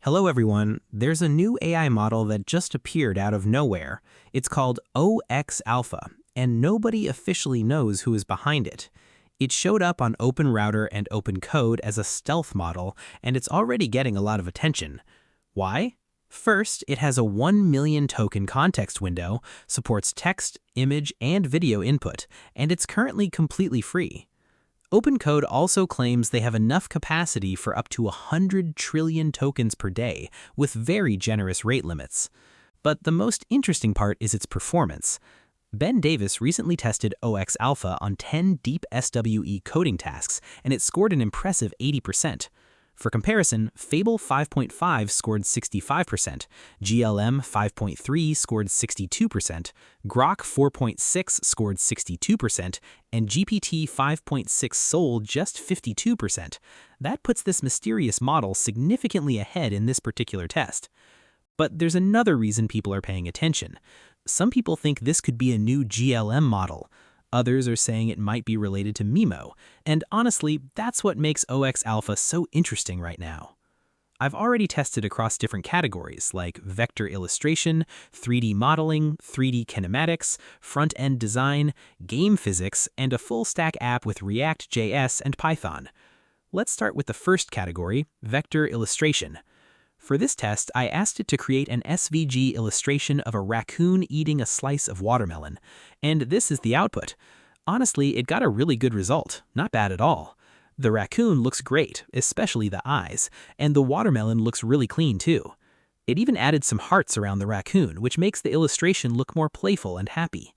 Hello everyone, there's a new AI model that just appeared out of nowhere. It's called OX Alpha, and nobody officially knows who is behind it. It showed up on OpenRouter and OpenCode as a stealth model, and it's already getting a lot of attention. Why? First, it has a 1 million token context window, supports text, image, and video input, and it's currently completely free. OpenCode also claims they have enough capacity for up to 100 trillion tokens per day, with very generous rate limits. But the most interesting part is its performance. Ben Davis recently tested OX Alpha on 10 deep SWE coding tasks, and it scored an impressive 80%. For comparison, Fable 5.5 scored 65%, GLM 5.3 scored 62%, Grok 4.6 scored 62%, and GPT 5.6 Sol just 52%. That puts this mysterious model significantly ahead in this particular test. But there's another reason people are paying attention. Some people think this could be a new GLM model. Others are saying it might be related to Mimo, and honestly, that's what makes OX Alpha so interesting right now. I've already tested across different categories like vector illustration, 3D modeling, 3D kinematics, front-end design, game physics, and a full-stack app with React.js and Python. Let's start with the first category, vector illustration. For this test, I asked it to create an SVG illustration of a raccoon eating a slice of watermelon, and this is the output. Honestly, it got a really good result, not bad at all. The raccoon looks great, especially the eyes, and the watermelon looks really clean too. It even added some hearts around the raccoon, which makes the illustration look more playful and happy.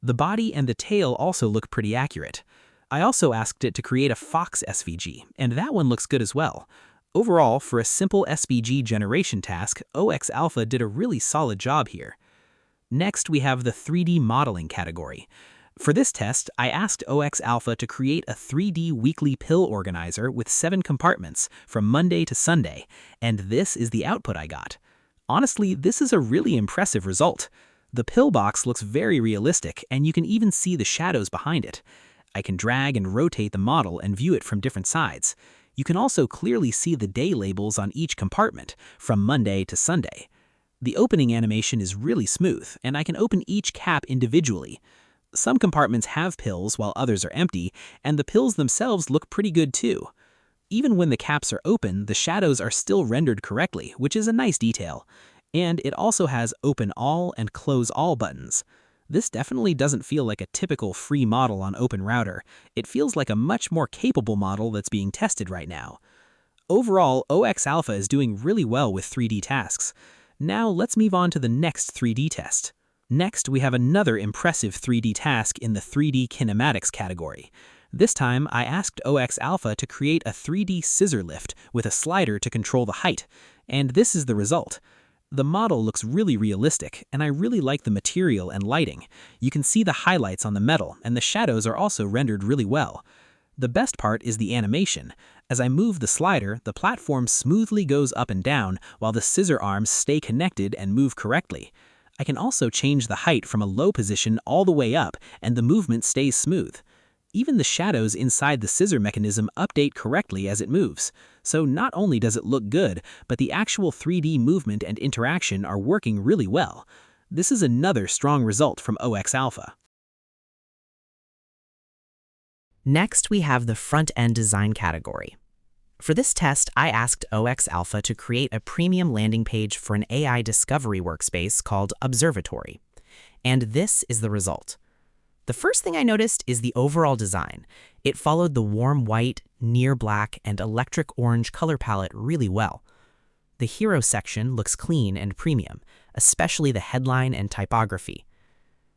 The body and the tail also look pretty accurate. I also asked it to create a fox SVG, and that one looks good as well. Overall, for a simple SVG generation task, OX Alpha did a really solid job here. Next, we have the 3D modeling category. For this test, I asked OX Alpha to create a 3D weekly pill organizer with 7 compartments from Monday to Sunday, and this is the output I got. Honestly, this is a really impressive result. The pill box looks very realistic, and you can even see the shadows behind it. I can drag and rotate the model and view it from different sides. You can also clearly see the day labels on each compartment, from Monday to Sunday. The opening animation is really smooth, and I can open each cap individually. Some compartments have pills while others are empty, and the pills themselves look pretty good too. Even when the caps are open, the shadows are still rendered correctly, which is a nice detail. And it also has Open All and Close All buttons. This definitely doesn't feel like a typical free model on OpenRouter. It feels like a much more capable model that's being tested right now. Overall, OX Alpha is doing really well with 3D tasks. Now let's move on to the next 3D test. Next, we have another impressive 3D task in the 3D kinematics category. This time, I asked OX Alpha to create a 3D scissor lift with a slider to control the height, and this is the result. The model looks really realistic, and I really like the material and lighting. You can see the highlights on the metal, and the shadows are also rendered really well. The best part is the animation. As I move the slider, the platform smoothly goes up and down, while the scissor arms stay connected and move correctly. I can also change the height from a low position all the way up, and the movement stays smooth. Even the shadows inside the scissor mechanism update correctly as it moves. So not only does it look good, but the actual 3D movement and interaction are working really well. This is another strong result from OX Alpha. Next, we have the front-end design category. For this test, I asked OX Alpha to create a premium landing page for an AI discovery workspace called Observatory. And this is the result. The first thing I noticed is the overall design. It followed the warm white, near black, and electric orange color palette really well. The hero section looks clean and premium, especially the headline and typography.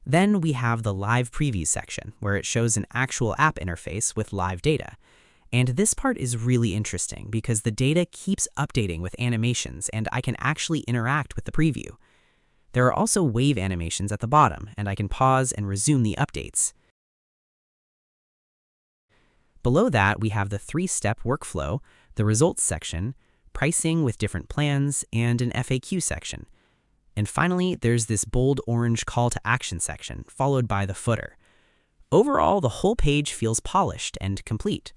Then we have the live preview section, where it shows an actual app interface with live data. And this part is really interesting because the data keeps updating with animations and I can actually interact with the preview. There are also wave animations at the bottom, and I can pause and resume the updates. Below that, we have the 3-step workflow, the results section, pricing with different plans, and an FAQ section. And finally, there's this bold orange call to action section, followed by the footer. Overall, the whole page feels polished and complete.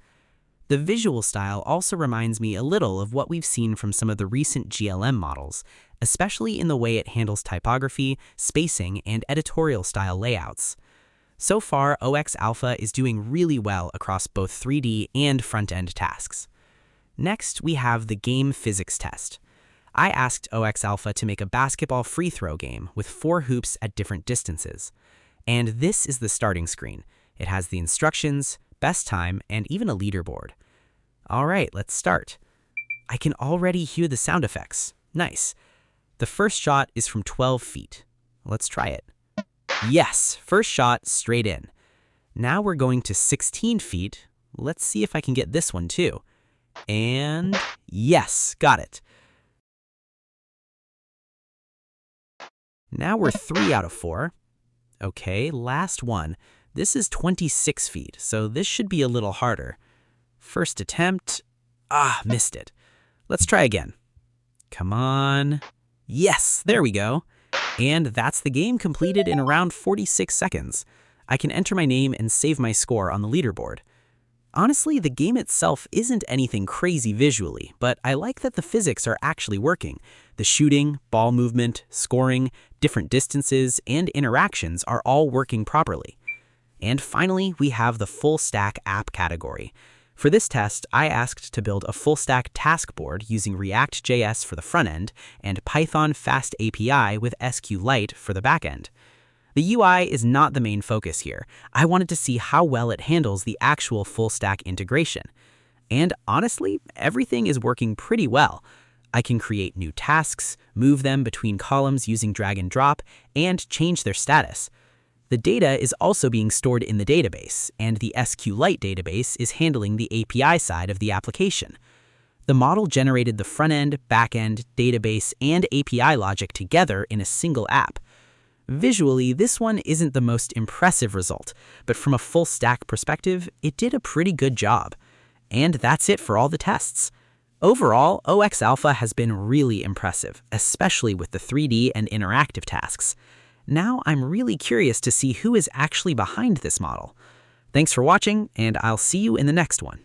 The visual style also reminds me a little of what we've seen from some of the recent GLM models, especially in the way it handles typography, spacing, and editorial style layouts. So far, OX Alpha is doing really well across both 3D and front-end tasks. Next, we have the game physics test. I asked OX Alpha to make a basketball free throw game with 4 hoops at different distances. And this is the starting screen. It has the instructions, best time, and even a leaderboard. All right, let's start. I can already hear the sound effects. Nice. The first shot is from 12 feet. Let's try it. Yes, first shot straight in. Now we're going to 16 feet. Let's see if I can get this one too. And yes, got it. Now we're 3 out of 4. Okay, last one. This is 26 feet, so this should be a little harder. First attempt. Missed it. Let's try again. Come on. Yes, there we go. And that's the game completed in around 46 seconds. I can enter my name and save my score on the leaderboard. Honestly, the game itself isn't anything crazy visually, but I like that the physics are actually working. The shooting, ball movement, scoring, different distances, and interactions are all working properly. And finally, we have the Fullstack App category. For this test, I asked to build a full-stack task board using React.js for the front end and Python Fast API with SQLite for the back end. The UI is not the main focus here. I wanted to see how well it handles the actual full-stack integration. And honestly, everything is working pretty well. I can create new tasks, move them between columns using drag and drop, and change their status. The data is also being stored in the database, and the SQLite database is handling the API side of the application. The model generated the front-end, back-end, database, and API logic together in a single app. Visually, this one isn't the most impressive result, but from a full-stack perspective, it did a pretty good job. And that's it for all the tests. Overall, OX Alpha has been really impressive, especially with the 3D and interactive tasks. Now I'm really curious to see who is actually behind this model. Thanks for watching, and I'll see you in the next one.